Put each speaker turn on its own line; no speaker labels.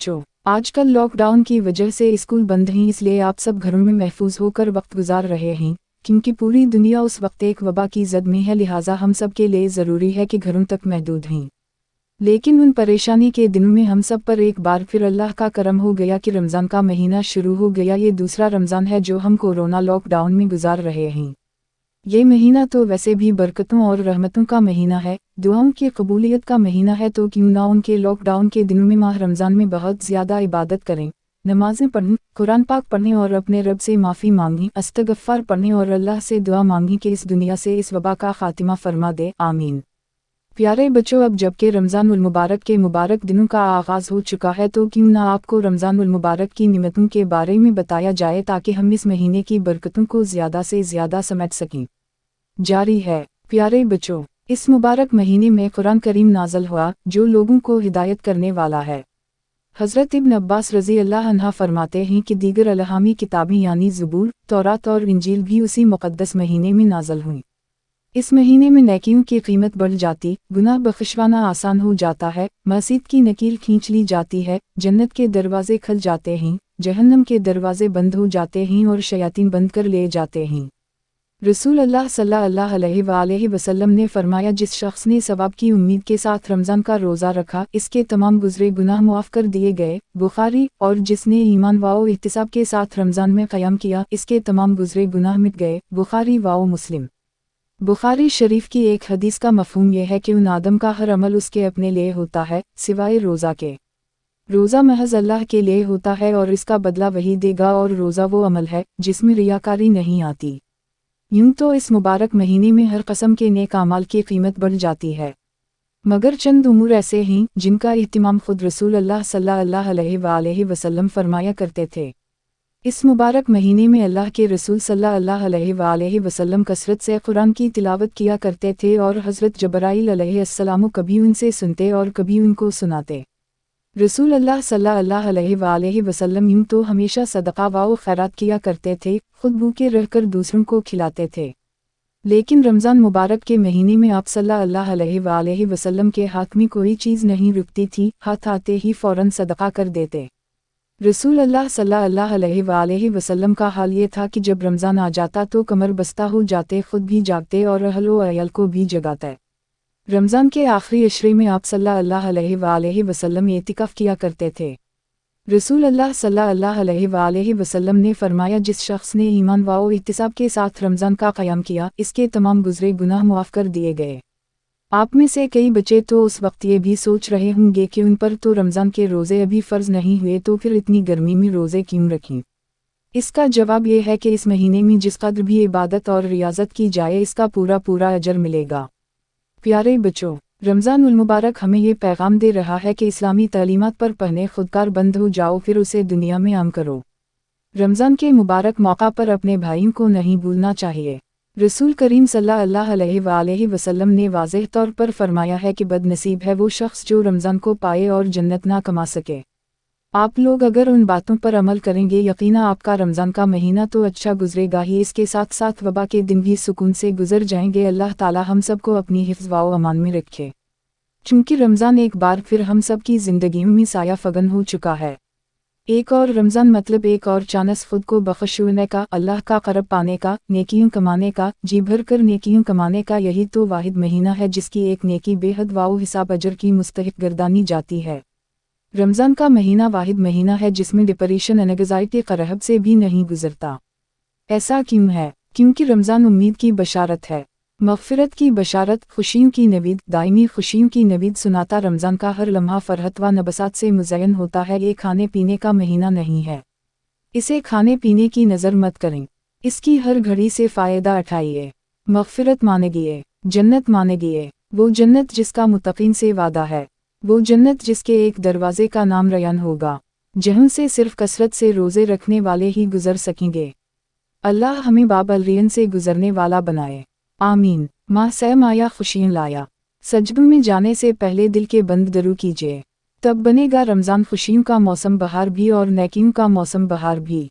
बच्चों, आजकल लॉकडाउन की वजह से स्कूल बंद हैं, इसलिए आप सब घरों में महफूज होकर वक्त गुजार रहे हैं, क्योंकि पूरी दुनिया उस वक्त एक वबा की जद में है। लिहाजा हम सब के लिए ज़रूरी है कि घरों तक महदूद हैं। लेकिन उन परेशानी के दिनों में हम सब पर एक बार फिर अल्लाह का करम हो गया कि रमज़ान का महीना शुरू हो गया। ये दूसरा रमज़ान है जो हम कोरोना लॉकडाउन में गुजार रहे हैं। ये महीना तो वैसे भी बरकतों और रहमतों का महीना है, दुआओं की कबूलियत का महीना है, तो क्यों ना उनके लॉकडाउन के दिनों में माह रमज़ान में बहुत ज़्यादा इबादत करें, नमाज़ें पढ़ें, कुरान पाक पढ़ें और अपने रब से माफ़ी मांगें, अस्तगफ़ार पढ़ें और अल्लाह से दुआ मांगें कि इस दुनिया से इस वबा का खातिमा फरमा दे, आमीन। प्यारे बच्चों, अब जबकि रमज़ान उल मुबारक के मुबारक दिनों का आगाज़ हो चुका है, तो क्यों ना आपको रमज़ान उल मुबारक की निमतों के बारे में बताया जाए, ताकि हम इस महीने की बरकतों को ज़्यादा से ज़्यादा समझ सकें। जारी है। प्यारे बच्चों, इस मुबारक महीने में कुरान करीम नाज़ल हुआ, जो लोगों को हिदायत करने वाला है। हज़रत इब्न अब्बास रज़ी अल्लाह अन्हा फरमाते हैं कि दीगर अलहामी किताबें यानी ज़बूर, तौरात और इंजील भी उसी मुक़द्दस महीने में नाज़ल हुई। इस महीने में नेकियों की कीमत बढ़ जाती, गुनाह बख्शवाना आसान हो जाता है, मसीद की नकील खींच ली जाती है, जन्नत के दरवाजे खुल जाते हैं, जहन्नम के दरवाजे बंद हो जाते हैं और शयातीन बंद कर ले जाते हैं। रसूल अल्लाह सल्लल्लाहु अलैहि वसल्लम ने फरमाया, जिस शख्स ने सवाब की उम्मीद के साथ रमज़ान का रोज़ा रखा, इसके तमाम गुज़रे गुनाह मुआफ़ कर दिए गए, बुखारी। और जिसने ईमान वाओ इहतिसाब के साथ रमज़ान में क़याम किया, इसके तमाम गुज़रे गुनाह मिट गए, बुखारी वाओ मुस्लिम। बुखारी शरीफ की एक हदीस का मफ़हूम यह है कि उन आदम का हर अमल उसके अपने लिए होता है, सिवाय रोज़ा के। रोज़ा महज अल्लाह के लिए होता है और इसका बदला वही देगा, और रोज़ा वो अमल है जिसमें रियाकारी नहीं आती। यूं तो इस मुबारक महीने में हर कस्म के नेक आमाल की कीमत बढ़ जाती है, मगर चंद उमूर ऐसे हैं जिनका इहतिमाम खुद रसूल अल्लाह सल्लल्लाहु अलैहि वसल्लम फरमाया करते थे। इस मुबारक महीने में अल्लाह के रसूल सल्लल्लाहु अलैहि वसल्लम कसरत से कुरान की तिलावत किया करते थे, और हज़रत जबराइल अलैहिस्सलाम कभी उनसे सुनते और कभी उनको सुनाते। रसूल अल्लाह सल्लल्लाहु अलैहि वसल्लम यूं तो हमेशा सदका व खैरात किया करते थे, खुद भूखे रहकर दूसरों को खिलाते थे। लेकिन रमज़ान मुबारक के महीने में आप सल्लल्लाहु अलैहि वसल्लम के हाथ में कोई चीज़ नहीं रुकती थी, हाथ आते ही फ़ौरन सदका कर देते। रसूल अल्लाह सल्लल्लाहु अलैहि वसल्लम का हाल ये था कि जब रमज़ान आ जाता तो कमर बस्ता हो जाते, खुद भी जागते और अहल व अयाल को भी जगाते। रमज़ान के आखिरी अशरे में आप सल्लल्लाहु अलैहि वसल्लम एतिकाफ़ किया करते थे। रसूल अल्लाह सल्लल्लाहु अलैहि वसल्लम ने फरमाया, जिस शख्स ने ईमान व इहतिसाब के साथ रमज़ान का क़याम किया, इसके तमाम गुज़रे गुनाह मुआफ़ कर दिए गए। आप में से कई बच्चे तो उस वक्त ये भी सोच रहे होंगे कि उन पर तो रमज़ान के रोज़े अभी फ़र्ज़ नहीं हुए, तो फिर इतनी गर्मी में रोज़े क्यों रखें। इसका जवाब ये है कि इस महीने में जिस कदर भी इबादत और रियाज़त की जाए, इसका पूरा पूरा अजर मिलेगा। प्यारे बच्चों, रमज़ान उल मुबारक हमें ये पैगाम दे रहा है कि इस्लामी तालीमात पर पढ़ने खुदकार बंद हो जाओ, फिर उसे दुनिया में आम करो। रमज़ान के मुबारक मौका पर अपने भाइयों को नहीं भूलना चाहिए। रसूल करीम सल्लल्लाहु अलैहि वसल्लम ने वाज़ेह तौर पर फरमाया है कि बदनसीब है वो शख्स जो रमज़ान को पाए और जन्नत ना कमा सके। आप लोग अगर उन बातों पर अमल करेंगे, यकीना आपका रमज़ान का महीना तो अच्छा गुजरेगा ही, इसके साथ साथ वबा के दिन भी सुकून से गुजर जाएंगे। अल्लाह ताला हम सब को अपनी हिफ्ज़ व अमान में रखे। चूँकि रमज़ान एक बार फिर हम सब की ज़िंदगियों में साया फगन हो चुका है। एक और रमज़ान मतलब एक और चांस खुद को बख्शने का, अल्लाह का क़रब पाने का, नेकियों कमाने का, जी भर कर नेकियों कमाने का। यही तो वाहिद महीना है जिसकी एक नेकी बेहद वाओ हिसाब अजर की मुस्तहिक गर्दानी जाती है। रमज़ान का महीना वाहिद महीना है जिसमें डिप्रेशन एंग्ज़ायटी क़रहब से भी नहीं गुजरता। ऐसा क्यों है? क्योंकि रमज़ान उम्मीद की बशारत है, मग़फ़िरत की बशारत, खुशियों की नवीद, दायमी खुशियों की नवीद सुनाता। रमज़ान का हर लम्हा फ़रहत व नबसात से मुज़य्यन होता है। ये खाने पीने का महीना नहीं है, इसे खाने पीने की नज़र मत करें। इसकी हर घड़ी से फ़ायदा उठाइए, मग़फ़िरत मानेगिए, जन्नत मानेगिए। वो जन्नत जिसका मुत्तक़ीन से वादा है, वो जन्नत जिसके एक दरवाज़े का नाम रयान होगा, जहाँ से सिर्फ़ कसरत से रोज़े रखने वाले ही गुज़र सकेंगे। अल्लाह हमें बाब अलरियन से गुज़रने वाला बनाए, आमीन। माह सैम आया, खुशियाँ लाया, सजदों में जाने से पहले दिल के बंद दरू कीजिए, तब बनेगा रमज़ान खुशियों का मौसम बहार भी और नेकियों का मौसम बहार भी।